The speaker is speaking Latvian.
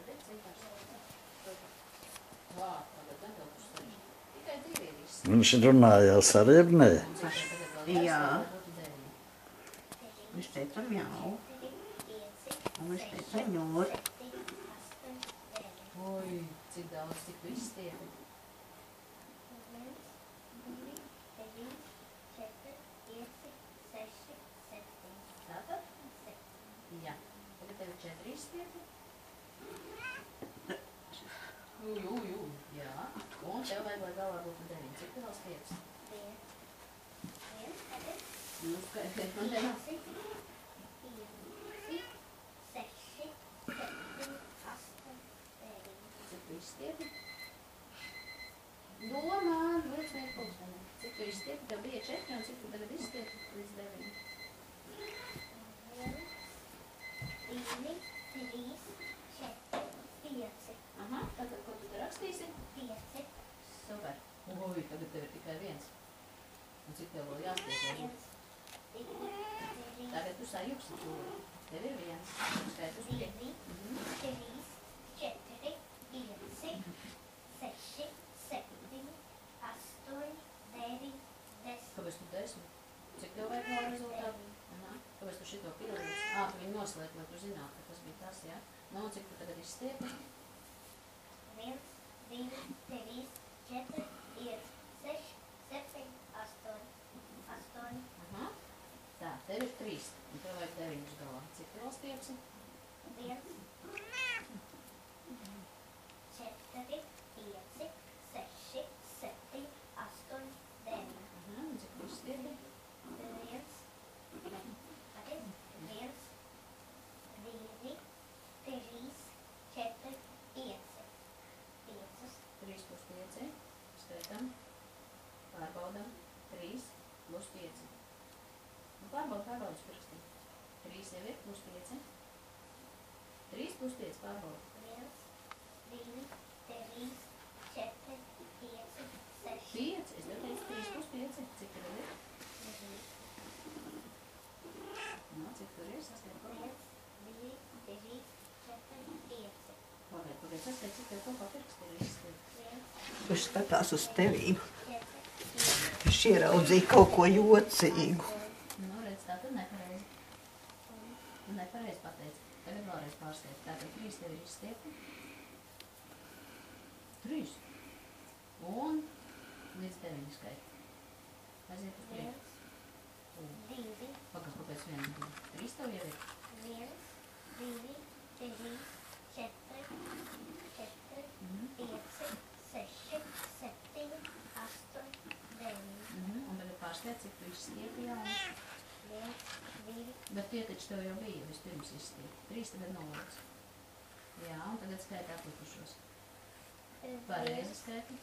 tad ir cipars. Vā, tagad gan tev būs sarežģīt. Tikai 2 ir viss. Viņš runājās arī, ne? Jā. Viņš teica mjau. Un viņš teica ņur. Oi, cik daudz, cik viss tiek. Tātad? Jā. Tagad tev ir 4 izstieti. Jū. Jā. Un tev vajag, lai galvā būtu 9. Cik tev vēl stiepes? Nu, skaitiet man tev. 5, 6, 7, 8, 9. Cik tu izstiepi? Domā, liec vien pulksteni. Cik tu izstiepi? Tev bija 4 un cik tu tagad izstiepi līdz 9? 1, 2, 3, 4, 5. Aha, tātad, ko tu te rakstīsi? 5. Super. Oi, tagad tev ir tikai 1. Un cik tev vēl jāstiep? 1, 2, 3, Tagad tu sajuksi to. Tev ir 1. Skait uz 2, 5. 3, 4, 5, 6, 7, 8, 9, 10. Kāpēc tu 10? Cik tev vajag vēl rezultātu? Aha. Kāpēc tu šito pielīdzi? Tu viņu noslēg, lai tu zinātu, ka tas bija tas, jā? Nu, un cik tu tagad izstiepi? 1, 2, 3, 4, 5, 6, 7, 8, 8. Aha. Tā, tev ir 3. Un tev vajag 9 galā. Cik tev vēl stiepsi? 1, 4, 5, 6, 7, 8, 9. Aha, un cik tu izstiepi? 1, 2, 3, 4, 5. 3 plus 5. Skaitam. Pārbaudam. 3 plus 5. Nu, pārbaudus pirkstī. 3 jau ir plus 5. 3 plus 5 pārbaudu. 1, 2, 3, 4, 5, 6. 5? Es tev teicu 3 plus 5. Cik tev ir? Nu, cik tur ir? Saskait kopā. 1, 2, 3, 4, 5. Pagaid, saskait, cik tev kopā pirkstī ir izstiet. Viņš skatās uz tevīm. 4, Viņš ieraudzīja kaut ko jocīgu. Nu, redz, tā tad nepareizi. Nepareizi pateici. Tagad vēlreiz pārskait. Tātad 3 tev ir izstieti. 3. Un līdz 9 skaiti. Aiziet uz 3. 2, Pagaid, kāpēc 1, 2? 3 tev jau ir. 1, 2, 3, 4, 5, 6, 7, 8, 9. Un tagad pārskait, cik tu izstieti jaunu. 1, 2, Bet tie taču tev jau bija vispirms izstieti. 3 tagad noliec. Jā, un tagad skaiti atlikušos. Pareizi skaiti.